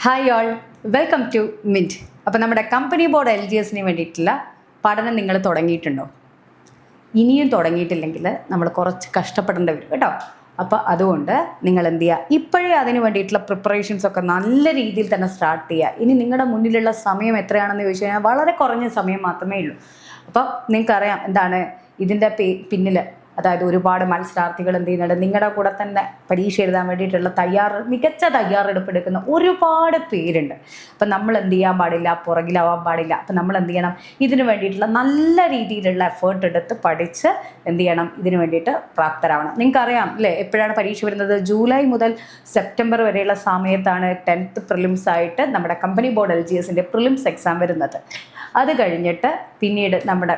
Hi all, welcome to Mint. അപ്പോൾ നമ്മുടെ company board LGSന് വേണ്ടിയിട്ടുള്ള പഠനം നിങ്ങൾ തുടങ്ങിയിട്ടുണ്ടോ? ഇനിയും തുടങ്ങിയിട്ടില്ലെങ്കിൽ നമ്മൾ കുറച്ച് കഷ്ടപ്പെടേണ്ടി വരും കേട്ടോ. അപ്പോൾ അതുകൊണ്ട് നിങ്ങൾ എന്ത് ചെയ്യുക, ഇപ്പോഴേ അതിന് വേണ്ടിയിട്ടുള്ള പ്രിപ്പറേഷൻസ് ഒക്കെ നല്ല രീതിയിൽ തന്നെ സ്റ്റാർട്ട് ചെയ്യുക. ഇനി നിങ്ങളുടെ മുന്നിലുള്ള സമയം എത്രയാണെന്ന് ചോദിച്ചു കഴിഞ്ഞാൽ വളരെ കുറഞ്ഞ സമയം മാത്രമേ ഉള്ളൂ. അപ്പോൾ നിങ്ങൾക്കറിയാം എന്താണ് ഇതിൻ്റെ പിന്നിൽ, അതായത് ഒരുപാട് മത്സരാർത്ഥികൾ എന്ത് ചെയ്യുന്നുണ്ട്, നിങ്ങളുടെ കൂടെ തന്നെ പരീക്ഷ എഴുതാൻ വേണ്ടിയിട്ടുള്ള മികച്ച തയ്യാറെടുപ്പ് എടുക്കുന്ന ഒരുപാട് പേരുണ്ട്. അപ്പം നമ്മൾ എന്ത് ചെയ്യാൻ പാടില്ല, പുറകിലാവാൻ പാടില്ല. അപ്പം നമ്മൾ എന്ത് ചെയ്യണം, ഇതിന് വേണ്ടിയിട്ടുള്ള നല്ല രീതിയിലുള്ള എഫേർട്ട് എടുത്ത് പഠിച്ച് എന്ത് ചെയ്യണം, ഇതിന് വേണ്ടിയിട്ട് പ്രാപ്തരാവണം. നിങ്ങൾക്കറിയാം അല്ലേ, എപ്പോഴാണ് പരീക്ഷ വരുന്നത്? ജൂലൈ മുതൽ സെപ്റ്റംബർ വരെയുള്ള സമയത്താണ് 10th പ്രിലിംസ് ആയിട്ട് നമ്മുടെ കമ്പനി ബോർഡ് LGSൻ്റെ പ്രിലിംസ് എക്സാം വരുന്നത്. അത് കഴിഞ്ഞിട്ട് പിന്നീട് നമ്മുടെ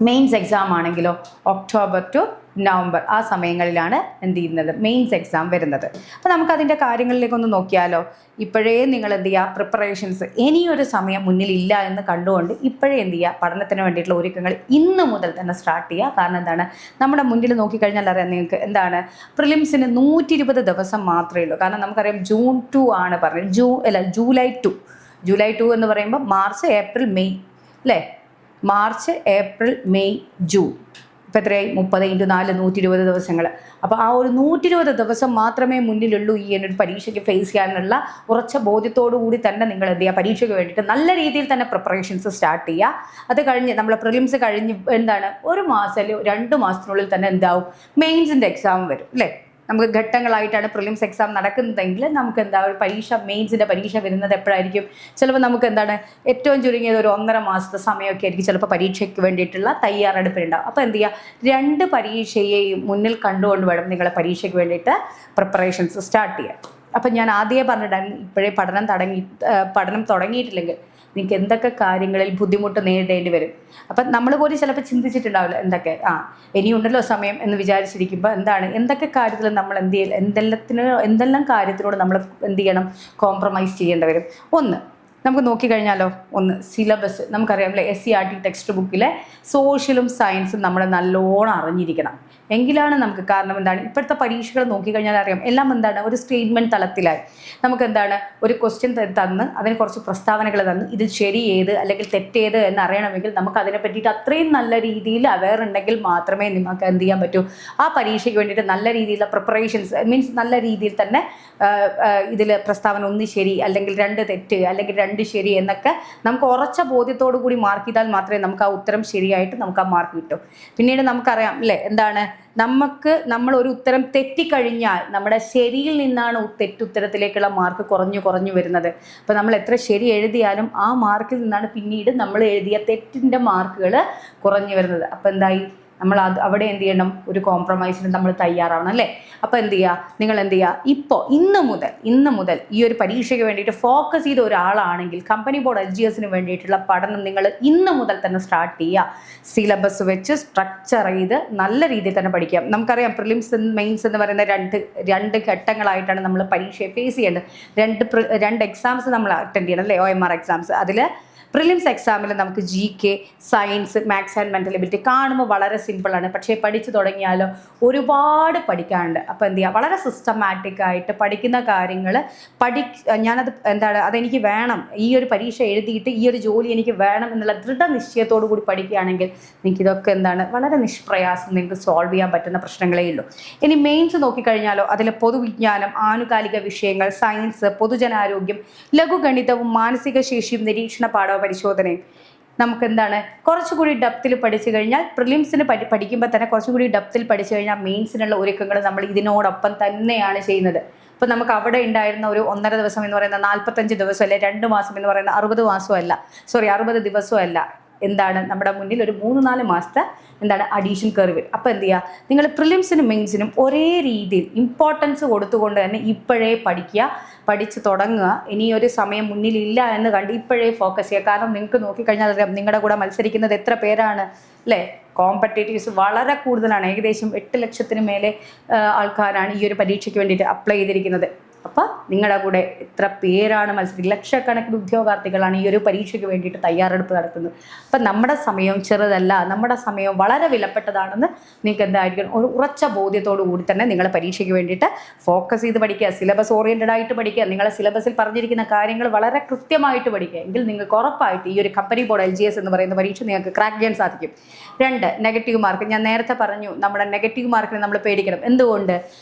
മെയിൻസ് എക്സാം ആണെങ്കിലോ ഒക്ടോബർ ടു നവംബർ ആ സമയങ്ങളിലാണ് എന്ത് ചെയ്യുന്നത്, മെയിൻസ് എക്സാം വരുന്നത്. അപ്പോൾ നമുക്കതിൻ്റെ കാര്യങ്ങളിലേക്കൊന്ന് നോക്കിയാലോ. ഇപ്പോഴേ നിങ്ങൾ എന്ത് ചെയ്യുക, പ്രിപ്പറേഷൻസ് ഇനിയൊരു സമയം മുന്നിലില്ല എന്ന് കണ്ടുകൊണ്ട് ഇപ്പോഴേ എന്ത് ചെയ്യുക, പഠനത്തിന് വേണ്ടിയിട്ടുള്ള ഒരുക്കങ്ങൾ ഇന്ന് മുതൽ തന്നെ സ്റ്റാർട്ട് ചെയ്യുക. കാരണം എന്താണ്, നമ്മുടെ മുന്നിൽ നോക്കിക്കഴിഞ്ഞാൽ അറിയാം നിങ്ങൾക്ക് എന്താണ്, പ്രിലിംസിന് 120 ദിവസം മാത്രമേ ഉള്ളൂ. കാരണം നമുക്കറിയാം ജൂൺ 2 ആണ് പറഞ്ഞത്, ജൂലൈ 2 എന്ന് പറയുമ്പോൾ മാർച്ച് ഏപ്രിൽ മെയ് അല്ലേ, മാർച്ച് ഏപ്രിൽ മെയ് ജൂൺ, ഇപ്പം എത്രയായി, 30 × 4 120 ദിവസങ്ങൾ. അപ്പോൾ ആ ഒരു 120 ദിവസം മാത്രമേ മുന്നിലുള്ളൂ ഈ ഒരു പരീക്ഷയ്ക്ക് ഫേസ് ചെയ്യാനുള്ള ഉറച്ച ബോധ്യത്തോടു കൂടി തന്നെ നിങ്ങൾ എന്ത് ചെയ്യുക, പരീക്ഷയ്ക്ക് വേണ്ടിയിട്ട് നല്ല രീതിയിൽ തന്നെ പ്രിപ്പറേഷൻസ് സ്റ്റാർട്ട് ചെയ്യുക. അത് കഴിഞ്ഞ് നമ്മൾ പ്രിലിംസ് കഴിഞ്ഞ് എന്താണ്, 1 മാസം അല്ലെങ്കിൽ 2 മാസത്തിനുള്ളിൽ തന്നെ എന്താവും, മെയിൻസിൻ്റെ എക്സാം വരും അല്ലേ. നമുക്ക് ഘട്ടങ്ങളായിട്ടാണ് പ്രിലിംസ് എക്സാം നടക്കുന്നതെങ്കിൽ നമുക്ക് എന്താ ഒരു മെയിൻസിൻ്റെ പരീക്ഷ വരുന്നത് എപ്പോഴായിരിക്കും, ചിലപ്പോൾ നമുക്ക് എന്താണ് ഏറ്റവും ചുരുങ്ങിയത് ഒരു 1.5 മാസത്തെ സമയമൊക്കെ ആയിരിക്കും ചിലപ്പോൾ പരീക്ഷയ്ക്ക് വേണ്ടിയിട്ടുള്ള തയ്യാറെടുപ്പിലുണ്ടാവും. അപ്പോൾ എന്ത് ചെയ്യുക, 2 പരീക്ഷയെയും മുന്നിൽ കണ്ടുകൊണ്ട് വേണം നിങ്ങൾ പരീക്ഷയ്ക്ക് വേണ്ടിയിട്ട് പ്രിപ്പറേഷൻസ് സ്റ്റാർട്ട് ചെയ്യുക. അപ്പം ഞാൻ ആദ്യമേ പറഞ്ഞിട്ടാണ്, ഇപ്പോഴേ പഠനം തുടങ്ങിയിട്ടില്ലെങ്കിൽ നിങ്ങൾക്ക് എന്തൊക്കെ കാര്യങ്ങളിൽ ബുദ്ധിമുട്ട് നേരിടേണ്ടി വരും. അപ്പം നമ്മൾ പോലും ചിലപ്പോൾ ചിന്തിച്ചിട്ടുണ്ടാവില്ല എന്തൊക്കെ ഇനിയുണ്ടല്ലോ സമയം എന്ന് വിചാരിച്ചിരിക്കുമ്പോൾ എന്തൊക്കെ കാര്യത്തിൽ നമ്മൾ എന്തെല്ലാം കാര്യത്തിനോട് നമ്മൾ എന്ത് ചെയ്യണം, കോംപ്രമൈസ് ചെയ്യേണ്ടി വരും. നമുക്ക് നോക്കിക്കഴിഞ്ഞാലോ, സിലബസ് നമുക്കറിയാം അല്ലേ, SCERT ടെക്സ്റ്റ് ബുക്കിലെ സോഷ്യലും സയൻസും നമ്മൾ നല്ലോണം അറിഞ്ഞിരിക്കണം. എങ്കിലാണ് നമുക്ക്, കാരണം ഇപ്പോഴത്തെ പരീക്ഷകൾ നോക്കിക്കഴിഞ്ഞാൽ അറിയാം എല്ലാം ഒരു സ്റ്റേറ്റ്മെൻറ്റ് തലത്തിലായി. നമുക്ക് ഒരു ക്വസ്റ്റ്യൻ തന്ന് അതിന് കുറച്ച് പ്രസ്താവനകൾ തന്ന് ഇത് ശരി ഏത് അല്ലെങ്കിൽ തെറ്റേത് എന്ന് അറിയണമെങ്കിൽ നമുക്ക് അതിനെ പറ്റിയിട്ട് അത്രയും നല്ല രീതിയിൽ അവെയർ ഉണ്ടെങ്കിൽ മാത്രമേ നമുക്ക് എന്ത് ചെയ്യാൻ പറ്റൂ, ആ പരീക്ഷയ്ക്ക് വേണ്ടിയിട്ട് നല്ല രീതിയിലുള്ള പ്രിപ്പറേഷൻസ് മീൻസ് നല്ല രീതിയിൽ തന്നെ ഇതിൽ പ്രസ്താവന 1 ശരി അല്ലെങ്കിൽ 2 തെറ്റ് അല്ലെങ്കിൽ 2 ശരി എന്നൊക്കെ നമുക്ക് ഉറച്ച ബോധ്യത്തോടു കൂടി മാർക്ക് ചെയ്താൽ മാത്രമേ നമുക്ക് ആ ഉത്തരം ശരിയായിട്ട് നമുക്ക് ആ മാർക്ക് കിട്ടും. പിന്നീട് നമുക്കറിയാം അല്ലേ നമ്മൾ ഒരു ഉത്തരം തെറ്റിക്കഴിഞ്ഞാൽ നമ്മുടെ ശരിയിൽ നിന്നാണ് തെറ്റുത്തരത്തിലേക്കുള്ള മാർക്ക് കുറഞ്ഞു വരുന്നത്. അപ്പോൾ നമ്മൾ എത്ര ശരി എഴുതിയാലും ആ മാർക്കിൽ നിന്നാണ് പിന്നീട് നമ്മൾ എഴുതിയ തെറ്റിൻ്റെ മാർക്കുകൾ കുറഞ്ഞു വരുന്നത്. അപ്പോൾ നമ്മൾ അവിടെ എന്ത് ചെയ്യണം, ഒരു കോംപ്രമൈസിന് നമ്മൾ തയ്യാറാവണം അല്ലേ. അപ്പോൾ നിങ്ങൾ എന്ത് ചെയ്യുക, ഇന്ന് മുതൽ ഈ ഒരു പരീക്ഷയ്ക്ക് വേണ്ടിയിട്ട് ഫോക്കസ് ചെയ്ത ഒരാളാണെങ്കിൽ കമ്പനി ബോർഡ് LGSന് വേണ്ടിയിട്ടുള്ള പഠനം നിങ്ങൾ ഇന്ന് മുതൽ തന്നെ സ്റ്റാർട്ട് ചെയ്യുക. സിലബസ് വെച്ച് സ്ട്രക്ചർ ചെയ്ത് നല്ല രീതിയിൽ തന്നെ പഠിക്കാം. നമുക്കറിയാം പ്രിലിംസ് മെയിൻസ് എന്ന് പറയുന്ന രണ്ട് ഘട്ടങ്ങളായിട്ടാണ് നമ്മൾ പരീക്ഷയെ ഫേസ് ചെയ്യേണ്ടത്. രണ്ട് എക്സാംസ് നമ്മൾ അറ്റൻഡ് ചെയ്യണം അല്ലേ, OMR എക്സാംസ്. അതിൽ പ്രിലിംസ് എക്സാമിൽ നമുക്ക് GK, science, maths and mental ability കാണുമ്പോൾ വളരെ സിമ്പിളാണ്. പക്ഷേ പഠിച്ചു തുടങ്ങിയാലോ ഒരുപാട് പഠിക്കാനുണ്ട്. അപ്പോൾ എന്ത് ചെയ്യുക, വളരെ സിസ്റ്റമാറ്റിക് ആയിട്ട് പഠിക്കുന്ന കാര്യങ്ങൾ ഞാനത് അതെനിക്ക് വേണം, ഈ ഒരു പരീക്ഷ എഴുതിയിട്ട് ഈ ഒരു ജോലി എനിക്ക് വേണം എന്നുള്ള ദൃഢനിശ്ചയത്തോടു കൂടി പഠിക്കുകയാണെങ്കിൽ നിങ്ങൾക്ക് ഇതൊക്കെ വളരെ നിഷ്പ്രയാസം നിങ്ങൾക്ക് സോൾവ് ചെയ്യാൻ പറ്റുന്ന പ്രശ്നങ്ങളേ ഉള്ളൂ. ഇനി മെയിൻസ് നോക്കിക്കഴിഞ്ഞാലോ, അതിൽ പൊതുവിജ്ഞാനം, ആനുകാലിക വിഷയങ്ങൾ, സയൻസ്, പൊതുജനാരോഗ്യം, ലഘുഗണിതവും മാനസിക ശേഷിയും നിരീക്ഷണ പാഠവും പരിശോധനയും നമുക്ക് കുറച്ചുകൂടി ഡെപ്തിൽ പഠിച്ചു കഴിഞ്ഞാൽ പ്രിലിംസിന് പഠിക്കുമ്പോൾ തന്നെ കുറച്ചുകൂടി ഡെപ്തിൽ പഠിച്ചു കഴിഞ്ഞാൽ മെയിൻസിനുള്ള ഒരുക്കങ്ങൾ നമ്മൾ ഇതിനോടൊപ്പം തന്നെയാണ് ചെയ്യുന്നത്. അപ്പോൾ നമുക്ക് അവിടെ ഉണ്ടായിരുന്ന ഒരു 1.5 ദിവസം എന്ന് പറയുന്ന 45 ദിവസം അല്ലെ, 2 മാസം എന്ന് പറയുന്ന 60 ദിവസമല്ല, നമ്മുടെ മുന്നിൽ ഒരു 3-4 മാസത്തെ അഡീഷൻ കർവ്. അപ്പോൾ എന്ത് ചെയ്യുക, നിങ്ങൾ പ്രിലിംസിനും മെയിൻസിനും ഒരേ രീതിയിൽ ഇമ്പോർട്ടൻസ് കൊടുത്തുകൊണ്ട് തന്നെ ഇപ്പോഴേ പഠിച്ച് തുടങ്ങുക. ഇനിയൊരു സമയം മുന്നിലില്ല എന്ന് കണ്ട് ഇപ്പോഴേ ഫോക്കസ് ചെയ്യുക. കാരണം നിങ്ങൾക്ക് നോക്കിക്കഴിഞ്ഞാൽ അറിയാം നിങ്ങളുടെ കൂടെ മത്സരിക്കുന്നത് എത്ര പേരാണ് അല്ലേ. കോമ്പറ്റേറ്റീവ്സ് വളരെ കൂടുതലാണ്. ഏകദേശം 8 ലക്ഷത്തിന് മേലെ ആൾക്കാരാണ് ഈ ഒരു പരീക്ഷയ്ക്ക് വേണ്ടിയിട്ട് അപ്ലൈ ചെയ്തിരിക്കുന്നത്. അപ്പോൾ നിങ്ങളുടെ കൂടെ എത്ര പേരാണ് മത്സരിക്കുന്നത്, ലക്ഷക്കണക്കിന് ഉദ്യോഗാർത്ഥികളാണ് ഈ ഒരു പരീക്ഷയ്ക്ക് വേണ്ടിയിട്ട് തയ്യാറെടുപ്പ് നടത്തുന്നത്. അപ്പം നമ്മുടെ സമയം ചെറുതല്ല, നമ്മുടെ സമയം വളരെ വിലപ്പെട്ടതാണെന്ന് നിങ്ങൾക്ക് എന്തായിരിക്കണം ഒരു ഉറച്ച ബോധ്യത്തോടു കൂടി തന്നെ നിങ്ങൾ പരീക്ഷയ്ക്ക് വേണ്ടിയിട്ട് ഫോക്കസ് ചെയ്ത് പഠിക്കുക, സിലബസ് ഓറിയൻറ്റഡ് ആയിട്ട് പഠിക്കുക, നിങ്ങളെ സിലബസിൽ പറഞ്ഞിരിക്കുന്ന കാര്യങ്ങൾ വളരെ കൃത്യമായിട്ട് പഠിക്കുക. എങ്കിൽ നിങ്ങൾക്ക് ഉറപ്പായിട്ട് ഈ ഒരു കമ്പനി ബോർഡ് LGS എന്ന് പറയുന്ന പരീക്ഷ നിങ്ങൾക്ക് ക്രാക്ക് ചെയ്യാൻ സാധിക്കും. 2, നെഗറ്റീവ് മാർക്ക്. ഞാൻ നേരത്തെ പറഞ്ഞു, നമ്മുടെ നെഗറ്റീവ് മാർക്കിന് നമ്മൾ പേടിക്കണം. എന്തുകൊണ്ട്?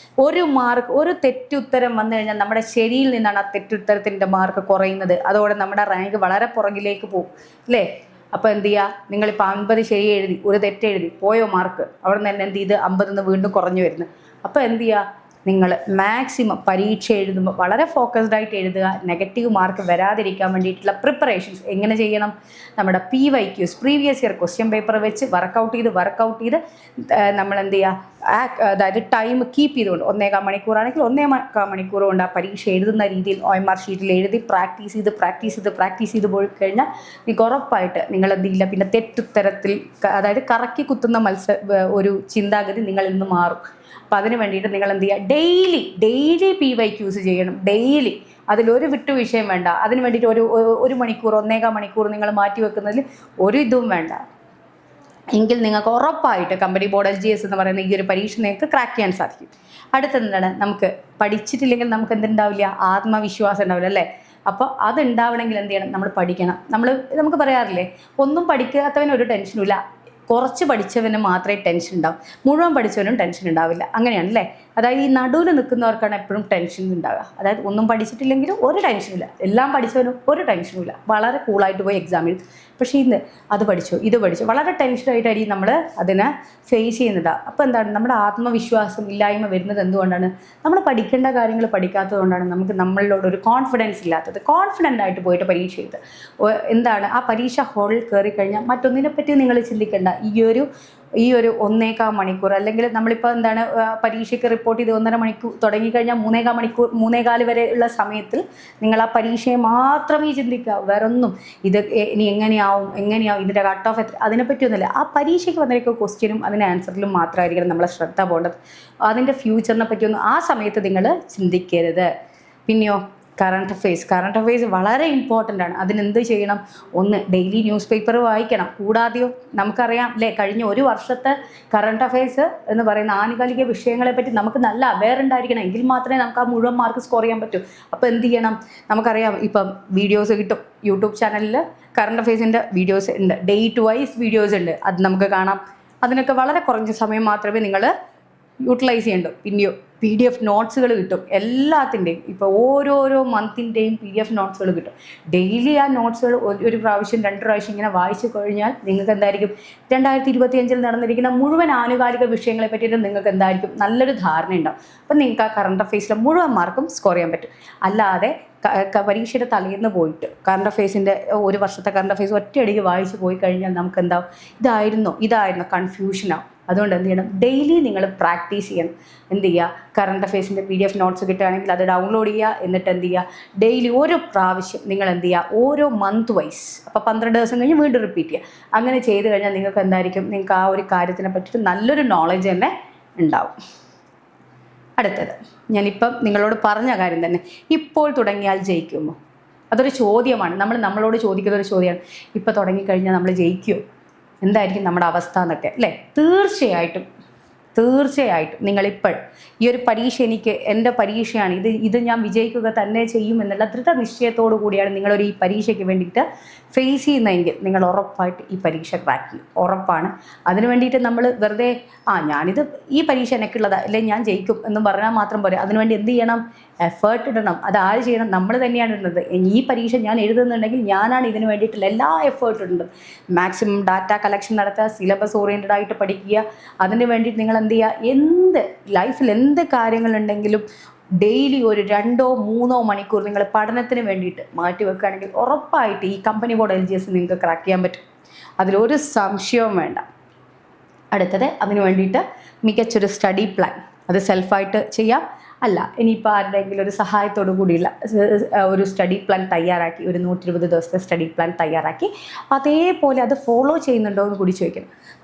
ഒരു മാർക്ക്, ഒരു തെറ്റുത്തരം വന്നു കഴിഞ്ഞാൽ നമ്മുടെ ശരിയിൽ നിന്നാണ് ആ തെറ്റുത്തരത്തിൻ്റെ മാർക്ക് കുറയുന്നത്. അതോടെ നമ്മുടെ റാങ്ക് വളരെ പുറകിലേക്ക് പോകും അല്ലേ? അപ്പോൾ എന്ത് ചെയ്യുക, നിങ്ങളിപ്പോൾ 50 ശരി എഴുതി, ഒരു തെറ്റെഴുതി പോയോ മാർക്ക്, അവിടെ നിന്ന് തന്നെ എന്ത് ചെയ്ത് 50 വീണ്ടും കുറഞ്ഞു വരുന്നു. അപ്പോൾ എന്ത് ചെയ്യുക, നിങ്ങൾ മാക്സിമം പരീക്ഷ എഴുതുമ്പോൾ വളരെ ഫോക്കസ്ഡ് ആയിട്ട് എഴുതുക. നെഗറ്റീവ് മാർക്ക് വരാതിരിക്കാൻ വേണ്ടിയിട്ടുള്ള പ്രിപ്പറേഷൻസ് എങ്ങനെ ചെയ്യണം? നമ്മുടെ PYQs, previous year question paper വെച്ച് വർക്കൗട്ട് ചെയ്ത് നമ്മൾ എന്ത് ചെയ്യുക, അതായത് ടൈം കീപ്പ് ചെയ്തുകൊണ്ട് 1.25 മണിക്കൂറാണെങ്കിൽ 1.25 മണിക്കൂർ കൊണ്ട് ആ പരീക്ഷ എഴുതുന്ന രീതിയിൽ OMR ഷീറ്റിൽ എഴുതി പ്രാക്ടീസ് ചെയ്ത് പോയി കഴിഞ്ഞാൽ നിങ്ങൾക്ക് ഉറപ്പായിട്ട് നിങ്ങൾ എന്ത് ചെയ്യില്ല, പിന്നെ തെറ്റുത്തരത്തിൽ അതായത് കറക്കി കുത്തുന്ന ഒരു ചിന്താഗതി നിങ്ങളിൽ നിന്ന് മാറും. അപ്പം അതിന് വേണ്ടിയിട്ട് നിങ്ങൾ എന്ത് ചെയ്യുക, ഡെയിലി PYQs ചെയ്യണം. ഡെയിലി അതിലൊരു വിഷയം വേണ്ട. അതിന് വേണ്ടിയിട്ട് ഒരു മണിക്കൂർ 1.25 മണിക്കൂർ നിങ്ങൾ മാറ്റി വെക്കുന്നതിൽ ഒരു ഇതും വേണ്ട. എങ്കിൽ നിങ്ങൾക്ക് ഉറപ്പായിട്ട് കമ്പനി ബോർഡ് LGS എന്ന് പറയുന്ന ഈ ഒരു പരീക്ഷ നിങ്ങൾക്ക് ക്രാക്ക് ചെയ്യാൻ സാധിക്കും. അടുത്തെന്താണ്, നമുക്ക് പഠിച്ചിട്ടില്ലെങ്കിൽ നമുക്ക് എന്തുണ്ടാവില്ല, ആത്മവിശ്വാസം ഉണ്ടാവില്ല അല്ലേ? അപ്പോൾ അതുണ്ടാവണമെങ്കിൽ എന്ത് ചെയ്യണം, നമ്മൾ പഠിക്കണം. നമുക്ക് പറയാറില്ലേ, ഒന്നും പഠിക്കാത്തവന് ഒരു ടെൻഷനും ഇല്ല, കുറച്ച് പഠിച്ചവന് മാത്രമേ ടെൻഷൻ ഉണ്ടാവും, മുഴുവൻ പഠിച്ചവനും ടെൻഷൻ ഉണ്ടാവില്ല. അങ്ങനെയാണല്ലേ? അതായത് ഈ നടുവിൽ നിൽക്കുന്നവർക്കാണ് എപ്പോഴും ടെൻഷൻ ഉണ്ടാവുക. അതായത് ഒന്നും പഠിച്ചിട്ടില്ലെങ്കിലും ഒരു ടെൻഷനില്ല, എല്ലാം പഠിച്ചവനും ഒരു ടെൻഷനും ഇല്ല, വളരെ കൂളായിട്ട് പോയി എക്സാം എഴുതും. പക്ഷേ ഇന്ന് അത് പഠിച്ചു ഇത് പഠിച്ചു വളരെ ടെൻഷനായിട്ടായിരിക്കും നമ്മൾ അതിനെ ഫേസ് ചെയ്യുന്നത്. അപ്പോൾ എന്താണ്, നമ്മുടെ ആത്മവിശ്വാസം ഇല്ലായ്മ വരുന്നത് എന്തുകൊണ്ടാണ്? നമ്മൾ പഠിക്കേണ്ട കാര്യങ്ങൾ പഠിക്കാത്തത് കൊണ്ടാണ് നമുക്ക് നമ്മളിലോട് ഒരു കോൺഫിഡൻസ് ഇല്ലാത്തത്. കോൺഫിഡൻ്റ് ആയിട്ട് പോയിട്ട് പരീക്ഷ എഴുതുക. എന്താണ്, ആ പരീക്ഷ ഹാളിൽ കയറി കഴിഞ്ഞാൽ മറ്റൊന്നിനെ പറ്റി നിങ്ങൾ ചിന്തിക്കേണ്ട. ഈ ഒരു 1.25 മണിക്കൂർ അല്ലെങ്കിൽ നമ്മളിപ്പോൾ എന്താണ് പരീക്ഷയ്ക്ക് റിപ്പോർട്ട് ചെയ്ത് 1.5 മണിക്കൂർ തുടങ്ങിക്കഴിഞ്ഞാൽ 3.25 വരെ ഉള്ള സമയത്തിൽ നിങ്ങൾ ആ പരീക്ഷയെ മാത്രമേ ചിന്തിക്കുക. വേറൊന്നും ഇത് ഇനി എങ്ങനെയാവും ഇതിൻ്റെ കട്ട് ഓഫ് എത്ര, അതിനെപ്പറ്റിയൊന്നുമില്ല. ആ പരീക്ഷയ്ക്ക് വന്നിരിക്കുന്ന ക്വസ്റ്റ്യനും അതിൻ്റെ ആൻസറിലും മാത്രമായിരിക്കണം നമ്മളെ ശ്രദ്ധ പോകേണ്ടത്. അതിൻ്റെ ഫ്യൂച്ചറിനെ പറ്റിയൊന്നും ആ സമയത്ത് നിങ്ങൾ ചിന്തിക്കരുത്. പിന്നെയോ കറണ്ട് അഫെയർസ് വളരെ ഇമ്പോർട്ടൻ്റ് ആണ്. അതിനെന്ത് ചെയ്യണം? ഒന്ന്, ഡെയിലി ന്യൂസ് പേപ്പർ വായിക്കണം. കൂടാതെയോ നമുക്കറിയാം അല്ലേ, കഴിഞ്ഞ ഒരു വർഷത്തെ കറണ്ട് അഫെയർസ് എന്ന് പറയുന്ന ആനുകാലിക വിഷയങ്ങളെ പറ്റി നമുക്ക് നല്ല അവെയർ ഉണ്ടായിരിക്കണം. എങ്കിൽ മാത്രമേ നമുക്ക് ആ മുഴുവൻ മാർക്ക് സ്കോർ ചെയ്യാൻ പറ്റൂ. അപ്പോൾ എന്ത് ചെയ്യണം? നമുക്കറിയാം ഇപ്പം വീഡിയോസ് കിട്ടും, യൂട്യൂബ് ചാനലിൽ കറണ്ട് അഫെയർസിൻ്റെ വീഡിയോസ് ഉണ്ട്, ഡേറ്റ് വൈസ് വീഡിയോസ് ഉണ്ട്, അത് നമുക്ക് കാണാം. അതിനൊക്കെ വളരെ കുറഞ്ഞ സമയം മാത്രമേ നിങ്ങൾ യൂട്ടിലൈസ് ചെയ്യണ്ടു. പിന്നെയോ PDF നോട്ട്സുകൾ കിട്ടും എല്ലാത്തിൻ്റെയും. ഇപ്പോൾ ഓരോരോ മന്തിൻ്റെയും PDF നോട്ട്സുകൾ കിട്ടും. ഡെയിലി ആ നോട്ട്സുകൾ ഒരു പ്രാവശ്യം 2 പ്രാവശ്യം ഇങ്ങനെ വായിച്ചു കഴിഞ്ഞാൽ നിങ്ങൾക്ക് എന്തായിരിക്കും, 2025 നടന്നിരിക്കുന്ന മുഴുവൻ ആനുകാലിക വിഷയങ്ങളെ പറ്റിയിട്ട് നിങ്ങൾക്ക് എന്തായിരിക്കും നല്ലൊരു ധാരണ ഉണ്ടാവും. അപ്പം നിങ്ങൾക്ക് ആ കറണ്ട് അഫെയർസിലെ മുഴുവൻ മാർക്കും സ്കോർ ചെയ്യാൻ പറ്റും. അല്ലാതെ പരീക്ഷയുടെ തലേന്ന് പോയിട്ട് കറണ്ട് അഫെയർസിൻ്റെ ഒരു വർഷത്തെ കറണ്ട് അഫെയർസ് ഒറ്റയടിക്ക് വായിച്ച് പോയി കഴിഞ്ഞാൽ നമുക്ക് എന്താവും, ഇതായിരുന്നു കൺഫ്യൂഷനാവും. അതുകൊണ്ട് എന്ത് ചെയ്യണം, ഡെയിലി നിങ്ങൾ പ്രാക്ടീസ് ചെയ്യണം. എന്ത് ചെയ്യുക, കറണ്ട് അഫെയർസിൻ്റെ PDF നോട്ട്സ് കിട്ടുകയാണെങ്കിൽ അത് ഡൗൺലോഡ് ചെയ്യുക. എന്നിട്ട് എന്ത് ചെയ്യുക, ഡെയിലി ഓരോ പ്രാവശ്യം നിങ്ങൾ എന്ത് ചെയ്യുക, ഓരോ മന്ത് വൈസ്, അപ്പോൾ 12 ദിവസം കഴിഞ്ഞ് വീണ്ടും റിപ്പീറ്റ് ചെയ്യുക. അങ്ങനെ ചെയ്ത് കഴിഞ്ഞാൽ നിങ്ങൾക്ക് എന്തായിരിക്കും, നിങ്ങൾക്ക് ആ ഒരു കാര്യത്തിനെ പറ്റിയിട്ട് നല്ലൊരു നോളജ് തന്നെ ഉണ്ടാവും. അടുത്തത്, ഞാനിപ്പം നിങ്ങളോട് പറഞ്ഞ കാര്യം തന്നെ, ഇപ്പോൾ തുടങ്ങിയാൽ ജയിക്കുമോ? അതൊരു ചോദ്യമാണ്. നമ്മളോട് ചോദിക്കുന്ന ഒരു ചോദ്യമാണ്. ഇപ്പോൾ തുടങ്ങിക്കഴിഞ്ഞാൽ നമ്മൾ ജയിക്കുമോ, എന്തായിരിക്കും നമ്മുടെ അവസ്ഥ എന്നൊക്കെ അല്ലേ? തീർച്ചയായിട്ടും നിങ്ങളിപ്പോൾ ഈ ഒരു പരീക്ഷ എൻ്റെ പരീക്ഷയാണ്, ഇത് ഞാൻ വിജയിക്കുക തന്നെ ചെയ്യും എന്നുള്ള ദൃഢനിശ്ചയത്തോടു കൂടിയാണ് നിങ്ങളൊരു ഈ പരീക്ഷയ്ക്ക് വേണ്ടിയിട്ട് ഫേസ് ചെയ്യുന്നതെങ്കിൽ നിങ്ങൾ ഉറപ്പായിട്ട് ഈ പരീക്ഷ ക്രാക്ക് ചെയ്യും, ഉറപ്പാണ്. അതിന് വേണ്ടിയിട്ട് നമ്മൾ വെറുതെ ഈ പരീക്ഷ എനിക്കുള്ളതാണ് അല്ലെങ്കിൽ ഞാൻ ജയിക്കും എന്നും പറഞ്ഞാൽ മാത്രം പോരെ. അതിനുവേണ്ടി എന്ത് ചെയ്യണം, എഫേർട്ട് ഇടണം. അത് ആര് ചെയ്യണം? നമ്മൾ തന്നെയാണ് ഇടുന്നത്. ഈ പരീക്ഷ ഞാൻ എഴുതുന്നുണ്ടെങ്കിൽ ഞാനാണ് ഇതിന് വേണ്ടിയിട്ടുള്ള എല്ലാ എഫേർട്ടും ഇടുന്നത്. മാക്സിമം ഡാറ്റ കളക്ഷൻ നടത്തുക, സിലബസ് ഓറിയൻറ്റഡ് ആയിട്ട് പഠിക്കുക. അതിന് വേണ്ടിയിട്ട് നിങ്ങൾ എന്ത് ചെയ്യുക, ലൈഫിൽ എന്ത് കാര്യങ്ങളുണ്ടെങ്കിലും ഡെയിലി ഒരു 2-3 മണിക്കൂർ നിങ്ങൾ പഠനത്തിന് വേണ്ടിയിട്ട് മാറ്റി വെക്കുകയാണെങ്കിൽ ഉറപ്പായിട്ട് ഈ കമ്പനി ബോർഡ് LGS നിങ്ങൾക്ക് ക്രാക്ക് ചെയ്യാൻ പറ്റും. അതിലൊരു സംശയവും വേണ്ട. അടുത്തത്, അതിന് വേണ്ടിയിട്ട് മികച്ചൊരു സ്റ്റഡി പ്ലാൻ അത് സെൽഫായിട്ട് ചെയ്യാം. അല്ല ഇനിയിപ്പോൾ ആരുടെയെങ്കിലും ഒരു സഹായത്തോടു കൂടിയുള്ള ഒരു സ്റ്റഡി പ്ലാൻ തയ്യാറാക്കി, ഒരു 120 ദിവസത്തെ സ്റ്റഡി പ്ലാൻ തയ്യാറാക്കി അതേപോലെ അത് ഫോളോ ചെയ്യുന്നുണ്ടോ എന്ന് കൂടി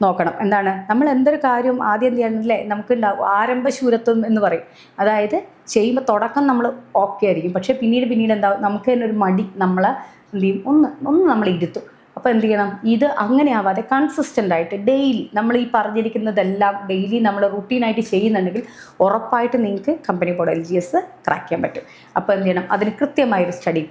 നോക്കണം. എന്താണ്, നമ്മൾ എന്തൊരു കാര്യവും ആദ്യം എന്ത് ചെയ്യണമെന്നില്ലേ, നമുക്കുണ്ടാവും ആരംഭശൂരത്വം എന്ന് പറയും. അതായത് ചെയ്യുമ്പോൾ തുടക്കം നമ്മൾ ഓക്കെ ആയിരിക്കും, പക്ഷേ പിന്നീട് എന്താവും, നമുക്ക് തന്നെ ഒരു മടി നമ്മളെ എന്ത് ചെയ്യും, ഒന്ന് നമ്മൾ ഇരുത്തും. അപ്പോൾ എന്ത് ചെയ്യണം, ഇത് അങ്ങനെ ആവാതെ കൺസിസ്റ്റൻ്റ് ആയിട്ട് ഡെയിലി നമ്മൾ ഈ പറഞ്ഞിരിക്കുന്നതെല്ലാം ഡെയിലി നമ്മൾ റുട്ടീനായിട്ട് ചെയ്യുന്നുണ്ടെങ്കിൽ ഉറപ്പായിട്ട് നിങ്ങൾക്ക് കമ്പനി ബോർഡ് LGS ക്രാക്ക് ചെയ്യാൻ പറ്റും. അപ്പോൾ എന്ത് ചെയ്യണം, അതിന് കൃത്യമായൊരു സ്റ്റഡി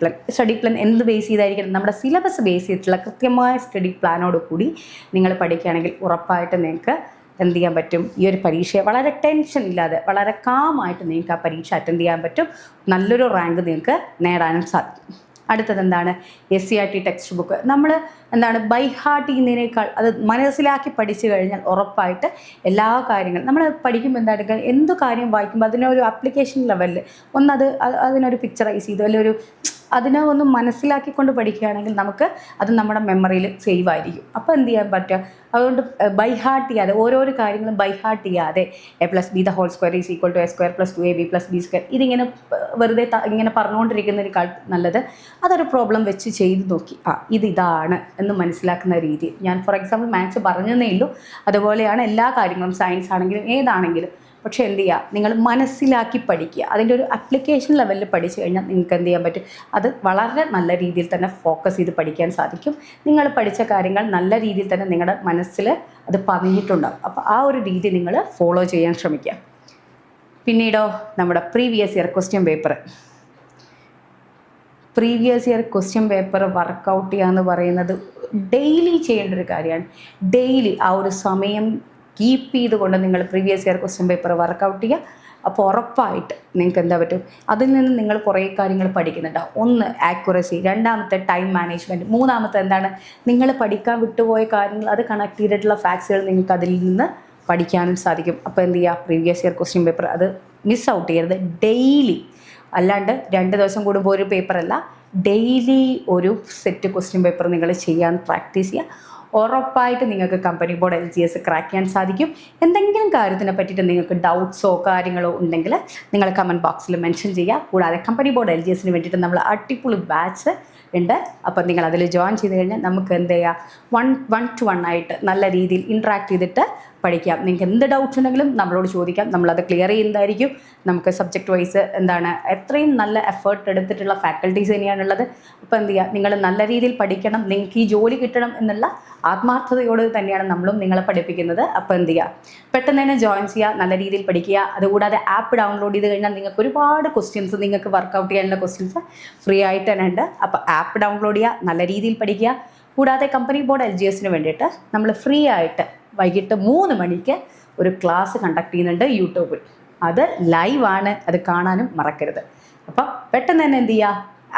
പ്ലാൻ എന്ത് ബേസ് ചെയ്തായിരിക്കണം, നമ്മുടെ സിലബസ് ബേസ് ചെയ്തിട്ടുള്ള കൃത്യമായ സ്റ്റഡി പ്ലാനോട് കൂടി നിങ്ങൾ പഠിക്കുകയാണെങ്കിൽ ഉറപ്പായിട്ട് നിങ്ങൾക്ക് എന്ത് ചെയ്യാൻ പറ്റും, ഈ ഒരു പരീക്ഷയെ വളരെ ടെൻഷൻ ഇല്ലാതെ വളരെ കാമായിട്ട് നിങ്ങൾക്ക് ആ പരീക്ഷ അറ്റൻഡ് ചെയ്യാൻ പറ്റും. നല്ലൊരു റാങ്ക് നിങ്ങൾക്ക് നേടാനും സാധിക്കും. അടുത്തത് എന്താണ്, SCERT ടെക്സ്റ്റ് ബുക്ക് നമ്മൾ എന്താണ് ബൈ ഹാർട്ട് ചെയ്യുന്നതിനേക്കാൾ അത് മനസ്സിലാക്കി പഠിച്ചു കഴിഞ്ഞാൽ ഉറപ്പായിട്ട് എല്ലാ കാര്യങ്ങളും നമ്മൾ പഠിക്കുമ്പോൾ എന്താണ്, എന്ത് കാര്യം വായിക്കുമ്പോൾ അതിനൊരു ആപ്ലിക്കേഷൻ ലെവലിൽ അതിനൊരു പിക്ചറൈസ് ചെയ്തു അല്ലെങ്കിൽ അതിനെ ഒന്ന് മനസ്സിലാക്കിക്കൊണ്ട് പഠിക്കുകയാണെങ്കിൽ നമുക്ക് അത് നമ്മുടെ മെമ്മറിയിൽ സേവ് ആയിരിക്കും. അപ്പോൾ എന്ത് ചെയ്യാൻ പറ്റുക, അതുകൊണ്ട് ബൈ ഹാർട്ട് ചെയ്യാതെ ഓരോരോ കാര്യങ്ങളും ബൈ ഹാർട്ട് ചെയ്യാതെ A+B² = A² + 2AB + B², ഇതിങ്ങനെ വെറുതെ ഇങ്ങനെ പറഞ്ഞുകൊണ്ടിരിക്കുന്നതിനേക്കാൾ നല്ലത് അതൊരു പ്രോബ്ലം വെച്ച് ചെയ്ത് നോക്കി ഇതാണ് എന്ന് മനസ്സിലാക്കുന്ന രീതി. ഞാൻ ഫോർ എക്സാമ്പിൾ മാത്സ് പറഞ്ഞതേ ഉള്ളൂ, അതുപോലെയാണ് എല്ലാ കാര്യങ്ങളും, സയൻസ് ആണെങ്കിലും ഏതാണെങ്കിലും. പക്ഷേ എന്ത് ചെയ്യുക, നിങ്ങൾ മനസ്സിലാക്കി പഠിക്കുക, അതിൻ്റെ ഒരു ആപ്ലിക്കേഷൻ ലെവലിൽ പഠിച്ചു കഴിഞ്ഞാൽ നിങ്ങൾക്ക് എന്ത് ചെയ്യാൻ പറ്റും, അത് വളരെ നല്ല രീതിയിൽ തന്നെ ഫോക്കസ് ചെയ്ത് പഠിക്കാൻ സാധിക്കും. നിങ്ങൾ പഠിച്ച കാര്യങ്ങൾ നല്ല രീതിയിൽ തന്നെ നിങ്ങളുടെ മനസ്സിൽ അത് പതിഞ്ഞിട്ടുണ്ടാകും. അപ്പോൾ ആ ഒരു രീതി നിങ്ങൾ ഫോളോ ചെയ്യാൻ ശ്രമിക്കുക. പിന്നീടോ നമ്മുടെ previous year question paper workout ചെയ്യുക എന്ന് പറയുന്നത് ഡെയിലി ചെയ്യേണ്ട ഒരു കാര്യമാണ്. ഡെയിലി ആ ഒരു സമയം കീപ്പ് ചെയ്തുകൊണ്ട് നിങ്ങൾ previous year question paper workout ചെയ്യുക. അപ്പോൾ ഉറപ്പായിട്ട് നിങ്ങൾക്ക് എന്താ പറ്റും, അതിൽ നിന്ന് നിങ്ങൾ കുറേ കാര്യങ്ങൾ പഠിക്കുന്നുണ്ടാവും. ഒന്ന് ആക്യുറസി, രണ്ടാമത്തെ ടൈം മാനേജ്മെൻറ്റ്, മൂന്നാമത്തെ എന്താണ്, നിങ്ങൾ പഠിക്കാൻ വിട്ടുപോയ കാര്യങ്ങൾ അത് കണക്ട് ചെയ്തിട്ടുള്ള ഫാക്ട്സുകൾ നിങ്ങൾക്ക് അതിൽ നിന്ന് പഠിക്കാനും സാധിക്കും. അപ്പോൾ എന്ത് ചെയ്യുക, പ്രീവിയസ് ഇയർ ക്വസ്റ്റ്യൻ പേപ്പർ അത് മിസ് ഔട്ട് ചെയ്യരുത്. ഡെയിലി, അല്ലാണ്ട് 2 ദിവസം കൂടുമ്പോൾ ഒരു പേപ്പറല്ല, ഡെയിലി ഒരു സെറ്റ് ക്വസ്റ്റ്യൻ പേപ്പർ നിങ്ങൾ ചെയ്യാൻ പ്രാക്ടീസ് ചെയ്യുക. ഉറപ്പായിട്ട് നിങ്ങൾക്ക് കമ്പനി ബോർഡ് LGS ക്രാക്ക് ചെയ്യാൻ സാധിക്കും. എന്തെങ്കിലും കാര്യത്തിനെ പറ്റിയിട്ട് നിങ്ങൾക്ക് ഡൗട്ട്സോ കാര്യങ്ങളോ ഉണ്ടെങ്കിൽ നിങ്ങൾ കമൻറ്റ് ബോക്സിൽ മെൻഷൻ ചെയ്യുക. കൂടാതെ കമ്പനി ബോർഡ് LGSന് വേണ്ടിയിട്ട് നമ്മൾ അടിപൊളി ബാച്ച് ഉണ്ട്. അപ്പം നിങ്ങൾ അതിൽ ജോയിൻ ചെയ്ത് കഴിഞ്ഞാൽ നമുക്ക് എന്ത് ചെയ്യാം, 1-to-1 ആയിട്ട് നല്ല രീതിയിൽ ഇൻട്രാക്ട് ചെയ്തിട്ട് പഠിക്കാം. നിങ്ങൾക്ക് എന്ത് ഡൗട്ട്സ് ഉണ്ടെങ്കിലും നമ്മളോട് ചോദിക്കാം, നമ്മളത് ക്ലിയർ ചെയ്യുന്നതായിരിക്കും. നമുക്ക് സബ്ജക്റ്റ് വൈസ് എന്താണ് എത്രയും നല്ല എഫേർട്ട് എടുത്തിട്ടുള്ള ഫാക്കൽറ്റീസ് തന്നെയാണുള്ളത്. അപ്പോൾ എന്ത് ചെയ്യുക, നിങ്ങൾ നല്ല രീതിയിൽ പഠിക്കണം, നിങ്ങൾക്ക് ഈ ജോലി കിട്ടണം എന്നുള്ള ആത്മാർത്ഥതയോട് തന്നെയാണ് നമ്മളും നിങ്ങളെ പഠിപ്പിക്കുന്നത്. അപ്പോൾ എന്ത് ചെയ്യുക, പെട്ടെന്ന് തന്നെ ജോയിൻ ചെയ്യുക, നല്ല രീതിയിൽ പഠിക്കുക. അതുകൂടാതെ ആപ്പ് ഡൗൺലോഡ് ചെയ്ത് കഴിഞ്ഞാൽ നിങ്ങൾക്ക് ഒരുപാട് ക്വസ്റ്റ്യൻസ്, നിങ്ങൾക്ക് വർക്കൗട്ട് ചെയ്യാനുള്ള ക്വസ്റ്റ്യൻസ് ഫ്രീ ആയിട്ട് തന്നെ ഉണ്ട്. അപ്പോൾ ആപ്പ് ഡൗൺലോഡ് ചെയ്യുക, നല്ല രീതിയിൽ പഠിക്കുക. കൂടാതെ കമ്പനി ബോർഡ് LGSന് വേണ്ടിയിട്ട് നമ്മൾ ഫ്രീ ആയിട്ട് വൈകിട്ട് 3 മണിക്ക് ഒരു ക്ലാസ് കണ്ടക്ട് ചെയ്യുന്നുണ്ട് യൂട്യൂബിൽ. അത് ലൈവാണ്, അത് കാണാനും മറക്കരുത്. അപ്പം പെട്ടെന്ന് തന്നെ എന്ത് ചെയ്യുക,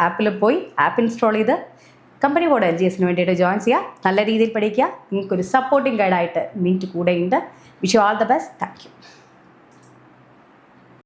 ആപ്പിൽ പോയി ആപ്പ് ഇൻസ്റ്റാൾ ചെയ്ത് കമ്പനി ബോർഡ് LGSന് വേണ്ടിയിട്ട് ജോയിൻ ചെയ്യുക. നല്ല രീതിയിൽ പഠിക്കുക. നിങ്ങൾക്കൊരു സപ്പോർട്ടിംഗ് ഗൈഡായിട്ട് മിൻറ്റ് കൂടെയുണ്ട്. Wish you all the best. Thank you.